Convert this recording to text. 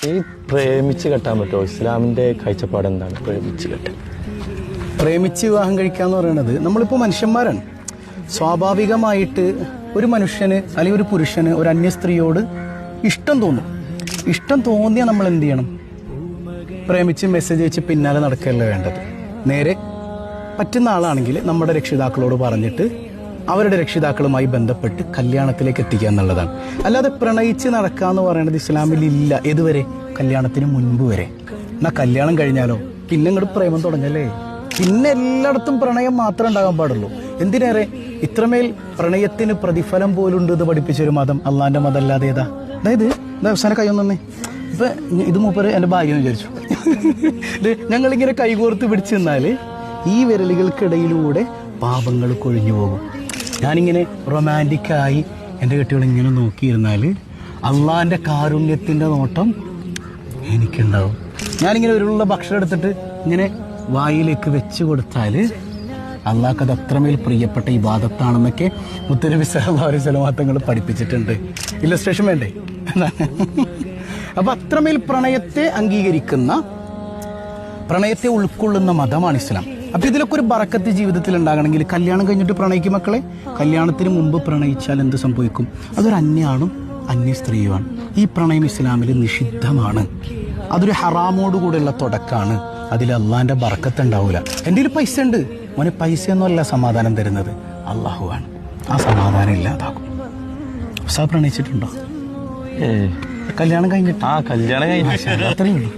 ഈ പ്രേമിച്ച് കെട്ടാൻ പറ്റുമോ? ഇസ്ലാമിന്റെ കാഴ്ചപ്പാട് എന്താണ് പ്രേമിച്ച് കെട്ടാൻ? പ്രേമിച്ച് വിവാഹം കഴിക്കാന്ന് പറയുന്നത്, നമ്മളിപ്പോൾ മനുഷ്യന്മാരാണ്. സ്വാഭാവികമായിട്ട് ഒരു മനുഷ്യന് അല്ലെങ്കിൽ ഒരു പുരുഷന് ഒരു അന്യ സ്ത്രീയോട് ഇഷ്ടം തോന്നും. ഇഷ്ടം തോന്നിയാൽ നമ്മൾ എന്ത് ചെയ്യണം? പ്രേമിച്ച് മെസ്സേജ് അയച്ച് പിന്നാലെ നടക്കുകയല്ല വേണ്ടത്. നേരെ പറ്റുന്ന ആളാണെങ്കിൽ നമ്മുടെ രക്ഷിതാക്കളോട് പറഞ്ഞിട്ട് അവരുടെ രക്ഷിതാക്കളുമായി ബന്ധപ്പെട്ട് കല്യാണത്തിലേക്ക് എത്തിക്കുക എന്നുള്ളതാണ്. അല്ലാതെ പ്രണയിച്ച് നടക്കുക എന്ന് പറയുന്നത് ഇസ്ലാമിൽ ഇല്ല. ഏതുവരെ? കല്യാണത്തിന് മുൻപ് വരെ. എന്നാൽ കല്യാണം കഴിഞ്ഞാലോ പിന്നെ ഇങ്ങോട്ട് പ്രേമം തുടങ്ങല്ലേ. പിന്നെ എല്ലായിടത്തും പ്രണയം മാത്രമേ ഉണ്ടാകാൻ പാടുള്ളൂ. എന്തിനേറെ ഇത്രമേൽ പ്രണയത്തിന് പ്രതിഫലം പോലുണ്ട് എന്ന് പഠിപ്പിച്ചൊരു മതം അള്ളാന്റെ മതം അല്ലാതെ ഏതാ? അതായത് അവസാനം കൈയൊന്നേ ഇപ്പൊ ഇത് മൂപ്പര് എന്റെ ഭാഗ്യം എന്ന് വിചാരിച്ചു. ഞങ്ങളിങ്ങനെ കൈകോർത്ത് പിടിച്ചു നിന്നാല് ഈ വിരലുകൾക്കിടയിലൂടെ പാപങ്ങൾ കൊഴിഞ്ഞു പോകും. ഞാനിങ്ങനെ റൊമാൻറ്റിക്കായി എൻ്റെ കെട്ടികൾ ഇങ്ങനെ നോക്കിയിരുന്നാൽ അള്ളാന്റെ കാരുണ്യത്തിന്റെ നോട്ടം എനിക്കുണ്ടാവും. ഞാനിങ്ങനെ ഒരുള്ള ഭക്ഷണം എടുത്തിട്ട് ഇങ്ങനെ വായിലേക്ക് വെച്ച് കൊടുത്താൽ അള്ളാഹ്ക്ക് അത് അത്രമേൽ പ്രിയപ്പെട്ട ഇബാദത്താണെന്നൊക്കെ മുത്തനബി സല്ലല്ലാഹു അലൈഹി വസല്ലം തങ്ങൾ പഠിപ്പിച്ചിട്ടുണ്ട്. ഇല്ലസ്ട്രേഷൻ വേണ്ടേ? അപ്പൊ അത്രമേൽ പ്രണയത്തെ അംഗീകരിക്കുന്ന, പ്രണയത്തെ ഉൾക്കൊള്ളുന്ന മതമാണ് ഇസ്ലാം. അപ്പൊ ഇതിലൊക്കെ ഒരു ബറക്കത്ത് ജീവിതത്തിൽ ഉണ്ടാകണമെങ്കിൽ കല്യാണം കഴിഞ്ഞിട്ട് പ്രണയിക്കും മക്കളെ. കല്യാണത്തിന് മുമ്പ് പ്രണയിച്ചാൽ എന്ത് സംഭവിക്കും? അതൊരു അന്യാണും അന്യ സ്ത്രീയുമാണ്. ഈ പ്രണയം ഇസ്ലാമിൽ നിഷിദ്ധമാണ്. അതൊരു ഹറാമോടുകൂടെയുള്ള തുടക്കമാണ്. അതിൽ അള്ളാന്റെ ബറക്കത്ത് ഉണ്ടാവില്ല. എൻ്റെ കയ്യിൽ പൈസ ഉണ്ട് മോനെ, പൈസ ഒന്നുമല്ല സമാധാനം തരുന്നത്, അള്ളാഹുവാണ്. ആ സമാധാനം ഇല്ലാതാകും. പ്രണയിച്ചിട്ടുണ്ടോ? കല്യാണം കഴിഞ്ഞിട്ട്? അത്രയേ ഉള്ളൂ.